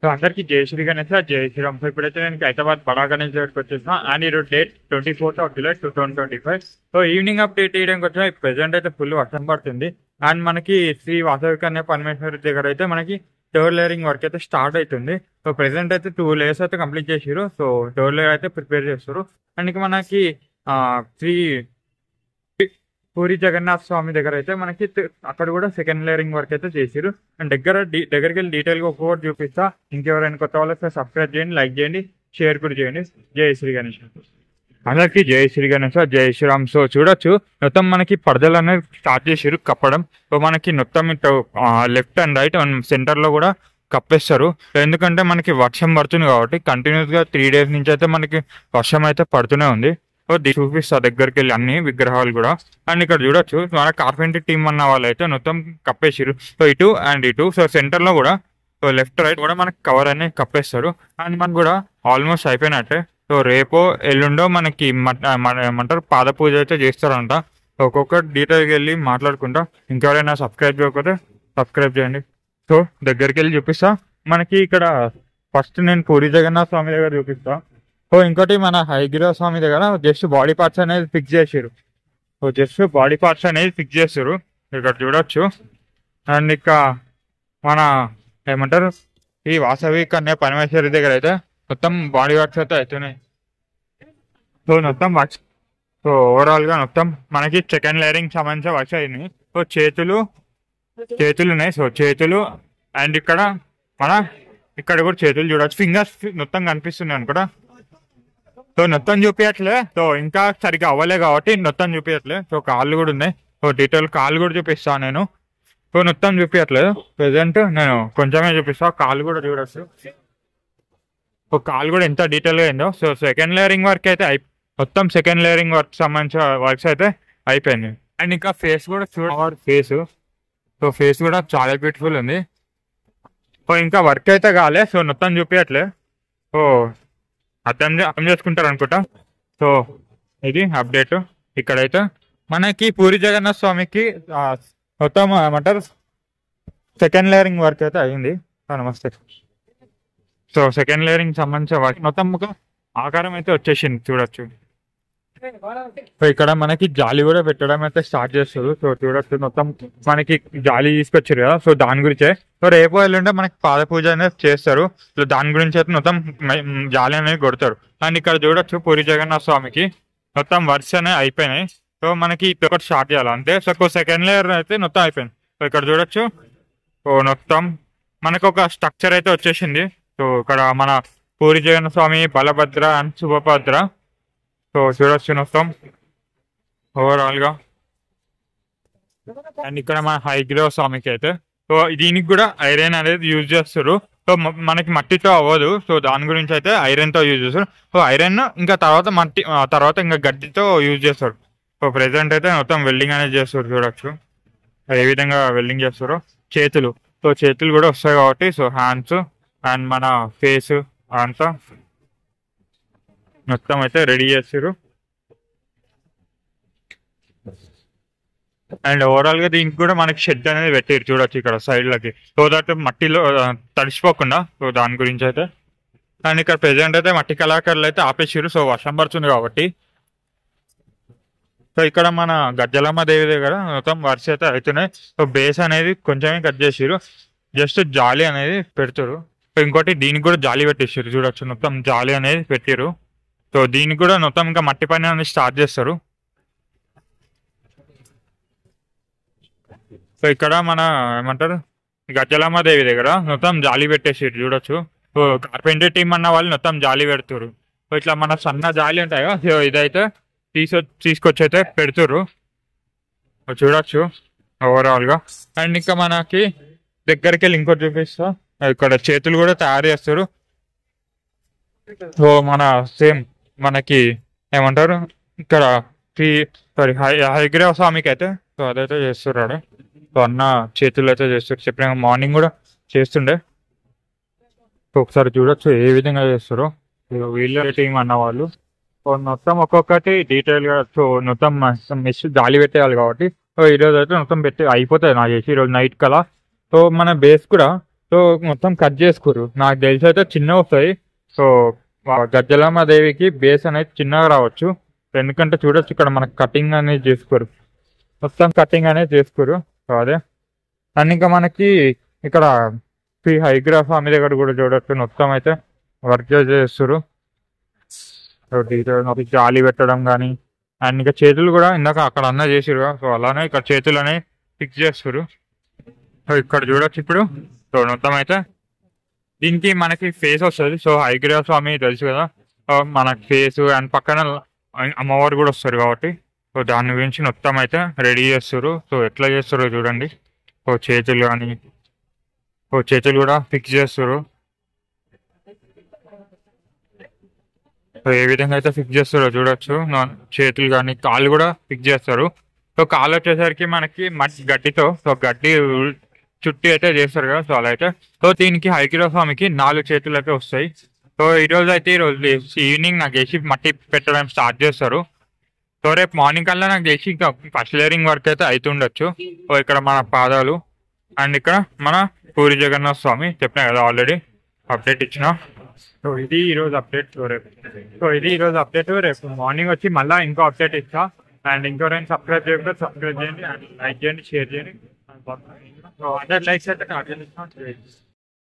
So అందరికీ జై శ్రీ గణేష్, జై శ్రీరామ్. సో ఇప్పుడైతే నేను హైదరాబాద్ బడా గణేష్ దగ్గరికి వచ్చేసిన అండ్ ఈరోజు date 24th July 2025. So evening update చేయడానికి వచ్చిన ప్రెసెంట్ అయితే ఫుల్ వర్షం పడుతుంది. అండ్ మనకి శ్రీ వాసవి కన్యా పరమేశ్వరి దగ్గర అయితే మనకి థర్డ్ లేయరింగ్ వర్క్ అయితే స్టార్ట్ అవుతుంది. సో ప్రెసెంట్ అయితే 2 layers అయితే కంప్లీట్ చేసారు. సో థర్డ్ లేయర్ అయితే ప్రిపేర్ చేస్తారు. అండ్ ఇక మనకి శ్రీ పూరి జగన్నాథ్ స్వామి దగ్గర అయితే మనకి అక్కడ కూడా సెకండ్ లేయరింగ్ వర్క్ అయితే చేసారు. అండ్ దగ్గరికి వెళ్ళి డీటెయిల్గా ఒక్కొక్కటి చూపిస్తా. ఇంకెవరైనా కొత్త వాళ్ళకి సబ్స్క్రైబ్ చేయండి, లైక్ చేయండి, షేర్ కూడా చేయండి. జై శ్రీ గణేష్. అందరికి జై శ్రీ గణేష్, జై శ్రీరామ్. సో చూడొచ్చు మొత్తం మనకి పరదలు అనేది స్టార్ట్ చేసారు కప్పడం. సో మనకి మొత్తం లెఫ్ట్ అండ్ రైట్ సెంటర్ లో కూడా కప్పేస్తారు. ఎందుకంటే మనకి వర్షం పడుతుంది కాబట్టి కంటిన్యూస్ గా 3 days నుంచి అయితే మనకి వర్షం అయితే పడుతూనే ఉంది. సో చూపిస్తా దగ్గరికి వెళ్ళి అన్ని విగ్రహాలు కూడా. అండ్ ఇక్కడ చూడొచ్చు మన కార్పెంటర్ టీం అన్న వాళ్ళు అయితే మొత్తం కప్పేసారు. సో ఇటు అండ్ ఇటు. సో సెంటర్ లో కూడా సో లెఫ్ట్ రైట్ కూడా మనకి కవర్ అనేది కప్పేస్తారు. అండ్ మనకు కూడా ఆల్మోస్ట్ అయిపోయినట్టే. సో రేపో ఎల్లుండో మనకి ఏమంటారు పాద పూజ అయితే చేస్తారంట. ఒక్కొక్కటి డీటెయిల్కి వెళ్ళి మాట్లాడుకుంటా. ఇంకెవరైనా సబ్స్క్రైబ్ చేయకపోతే సబ్స్క్రైబ్ చేయండి. సో దగ్గరికి వెళ్ళి చూపిస్తా. మనకి ఇక్కడ ఫస్ట్ నేను పూరి జగన్నాథ్ స్వామి దగ్గర చూపిస్తా. సో ఇంకోటి మన హయగ్రీవ స్వామి దగ్గర జస్ట్ బాడీ పార్ట్స్ అనేది ఫిక్స్ చేసారు. సో జస్ట్ బాడీ పార్ట్స్ అనేది ఫిక్స్ చేస్తారు. ఇక్కడ చూడొచ్చు. అండ్ ఇక మన ఏమంటారు ఈ వాసవి కన్యా పరమేశ్వరి దగ్గర అయితే మొత్తం బాడీ వర్క్స్ అయితే అవుతున్నాయి. సో మొత్తం వర్క్స్. సో ఓవరాల్ గా మొత్తం మనకి సెకండ్ లేయరింగ్ సంబంధించిన వర్క్స్ అయినాయి. సో చేతులు ఉన్నాయి. సో చేతులు అండ్ ఇక్కడ కూడా చేతులు చూడవచ్చు. ఫింగర్స్ మొత్తం కనిపిస్తున్నాయి అనుకుంటా. సో మొత్తం చూపించట్లే. సో ఇంకా సరిగ్గా అవ్వలే కాబట్టి మొత్తం చూపించట్లే. సో కాళ్ళు కూడా ఉన్నాయి. సో డీటెయిల్ కాళ్ళు కూడా చూపిస్తాను నేను. సో మొత్తం చూపించట్లేదు ప్రెసెంట్, నేను కొంచెమే చూపిస్తా. కాళ్ళు కూడా చూడొచ్చు. సో కాళ్ళు కూడా ఎంత డీటెయిల్గా అయిందో. సో సెకండ్ లేయరింగ్ వర్క్ అయితే మొత్తం సెకండ్ లేయరింగ్ వర్క్ సంబంధించిన వర్క్స్ అయితే అయిపోయింది. అండ్ ఇంకా ఫేస్ కూడా ఫేస్. సో ఫేస్ కూడా చాలా బ్యూటిఫుల్ ఉంది. సో ఇంకా వర్క్ అయితే కాలే. సో మొత్తం చూపించట్లే. సో అర్థం చేసుకుంటారు అనుకుంటా. సో ఇది అప్డేట్. ఇక్కడైతే మనకి పూరి జగన్నాథ్ స్వామికి మొత్తం ఏమంటారు సెకండ్ లేయరింగ్ వర్క్ అయితే అయింది. నమస్తే. సో సెకండ్ లేయరింగ్ సంబంధించిన వర్క్ మొత్తం ఒక ఆకారం అయితే వచ్చేసింది చూడొచ్చు. సో ఇక్కడ మనకి జాలి కూడా పెట్టడం అయితే స్టార్ట్ చేస్తారు. సో చూడొచ్చు మొత్తం మనకి జాలి తీసుకొచ్చారు కదా. సో దాని గురించే. సో రేపు ఎల్లుంటే మనకి పాద పూజ అనేది చేస్తారు. సో దాని గురించి అయితే మొత్తం జాలి అనేది కొడతారు. అండ్ ఇక్కడ చూడొచ్చు పూరి జగన్నాథ్ స్వామికి మొత్తం వర్క్స్ అనేవి అయిపోయినాయి. సో మనకి ఒకటి స్టార్ట్ చేయాలి అంతే. సో సెకండ్ లేయర్ అయితే మొత్తం అయిపోయింది. సో ఇక్కడ చూడొచ్చు. సో మొత్తం మనకు ఒక స్ట్రక్చర్ అయితే వచ్చేసింది. సో ఇక్కడ మన పూరి జగన్నాథ్ స్వామి, బలభద్ర అండ్ సుభద్ర. సో చూడొచ్చు మొత్తం ఓవరాల్ గా. అండ్ ఇక్కడ మన హయగ్రీవ స్వామికి అయితే సో దీనికి కూడా ఐరన్ అనేది యూజ్ చేస్తారు. సో మనకి మట్టితో అవ్వదు. సో దాని గురించి అయితే ఐరన్ తో యూజ్ చేస్తారు. సో ఐరన్ ఇంకా తర్వాత ఇంకా గడ్డితో యూజ్ చేస్తారు. సో ప్రెసెంట్ అయితే మొత్తం వెల్డింగ్ అనేది చేస్తారు. చూడొచ్చు ఏ విధంగా వెల్డింగ్ చేస్తారో. చేతులు. సో చేతులు కూడా వస్తాయి కాబట్టి సో హ్యాండ్స్ అండ్ మన ఫేస్ అంతా మొత్తం అయితే రెడీ చేస్తారు. అండ్ ఓవరాల్ గా దీనికి కూడా మనకి షెడ్ అనేది పెట్టారు చూడొచ్చు ఇక్కడ సైడ్ లకి. సో దట్ మట్టిలో తడిసిపోకుండా. సో దాని గురించి అయితే. అండ్ ఇక్కడ ప్రెసెంట్ అయితే మట్టి కళాకారులు అయితే ఆపేసారు. సో వర్షం పడుతుంది కాబట్టి. సో ఇక్కడ మన గజ్జలమ్మ దేవి దగ్గర మొత్తం వర్క్స్ అయితే అవుతున్నాయి. సో బేస్ అనేది కొంచెమే కట్ చేసారు. జస్ట్ జాలి అనేది పెడతారు. సో ఇంకోటి దీనికి కూడా జాలి పెట్టేసారు చూడొచ్చు. మొత్తం జాలి అనేది పెట్టారు. సో దీనికి కూడా మొత్తం ఇంకా మట్టి పని అనేది స్టార్ట్ చేస్తారు. సో ఇక్కడ మన ఏమంటారు గజ్జలమ్మ దేవి దగ్గర మొత్తం జాలి పెట్టేసారు చూడొచ్చు. సో కార్పెంటర్ టీం అన్న వాళ్ళు మొత్తం జాలి పెడతారు. సో ఇట్లా మన సన్న జాలి ఉంటాయి కదా. సో ఇదైతే తీసుకొచ్చి అయితే పెడతారు. చూడొచ్చు ఓవరాల్ గా. అండ్ ఇంకా మనకి దగ్గరికి వెళ్ళి ఇంకోటి చూపిస్తా. ఇక్కడ చేతులు కూడా తయారు చేస్తారు. సో మన సేమ్ మనకి ఏమంటారు ఇక్కడ హయగ్రీవ స్వామికి అయితే సో అదైతే చేస్తున్నాడు. సో అన్న చేతులు అయితే చేస్తారు. చెప్పిన మార్నింగ్ కూడా చేస్తుండే. సో ఒకసారి చూడొచ్చు ఏ విధంగా చేస్తారో వీళ్ళ టీం అన్న వాళ్ళు. సో మొత్తం ఒక్కొక్కటి డీటెయిల్ గా. సో మొత్తం మెస్ జాలి పెట్టేయాలి కాబట్టి సో ఈరోజు అయితే మొత్తం పెట్టి అయిపోతుంది నాకు చేసి ఈరోజు నైట్ కలా. సో మన బేస్ కూడా సో మొత్తం కట్ చేసుకురు. నాకు తెలిసి అయితే చిన్నగా వస్తాయి. సో గజ్జలమ్మ దేవికి బేస్ అనేది చిన్నగా రావచ్చు. ఎందుకంటే చూడొచ్చు ఇక్కడ మనకు కటింగ్ అనేది చేసుకోరు, మొత్తం కటింగ్ అనేది చేసుకోరు. సో అదే. అండ్ ఇంకా మనకి ఇక్కడ శ్రీ హైగ్రాఫ్ స్వామి దగ్గర కూడా చూడొచ్చు, మొత్తం అయితే వర్క్ చేస్తారు. జాలి పెట్టడం కానీ, అండ్ ఇంకా చేతులు కూడా ఇందాక అక్కడ అన్న చేసిరు. సో అలానే ఇక్కడ చేతులు అనేవి ఫిక్స్ చేస్తారు. సో ఇక్కడ చూడొచ్చు ఇప్పుడు. సో మొత్తం అయితే దీనికి మనకి ఫేస్ వస్తుంది. సో హైగ్రాఫ్ స్వామి తెలుసు కదా, మనకి ఫేస్ అండ్ పక్కన అమ్మవారు కూడా వస్తారు కాబట్టి సో దాని గురించి మొత్తం అయితే రెడీ చేస్తారు. సో ఎట్లా చేస్తారో చూడండి. సో చేతులు కానీ, సో చేతులు కూడా ఫిక్స్ చేస్తారు. సో ఏ విధంగా అయితే ఫిక్స్ చేస్తారో చూడొచ్చు. చేతులు కానీ కాళ్ళు కూడా ఫిక్స్ చేస్తారు. సో కాళ్ళు వచ్చేసరికి మనకి మట్టి గడ్డితో, సో గడ్డి చుట్టి అయితే చేస్తారు కదా. సో అలా అయితే సో దీనికి హైగ్రాఫ్ స్వామికి 4 చేతులు అయితే వస్తాయి. సో ఈరోజు అయితే ఈవినింగ్ నాకు చేసి మట్టి పెట్టడం స్టార్ట్ చేస్తారు. సో రేపు మార్నింగ్ కల్లా నాకు చేసి ఇంకా ఫస్ట్ లేయరింగ్ వర్క్ అయితే అవుతుండొచ్చు. సో ఇక్కడ మన పాదాలు అండ్ ఇక్కడ మన పూరి జగన్నాథ్ స్వామి చెప్పినా కదా ఆల్రెడీ అప్డేట్ ఇచ్చిన. సో ఇది ఈరోజు అప్డేట్. ఇది ఈరోజు అప్డేట్. రేపు మార్నింగ్ వచ్చి మళ్ళీ ఇంకో అప్డేట్ ఇస్తా. అండ్ ఇంకోరైనా సబ్స్క్రైబ్ చేయకపోతే సబ్స్క్రైబ్ చేయండి, అండ్ లైక్ చేయండి, షేర్ చేయండి. 100 likes అయితే టార్గెట్ ఇస్తాం.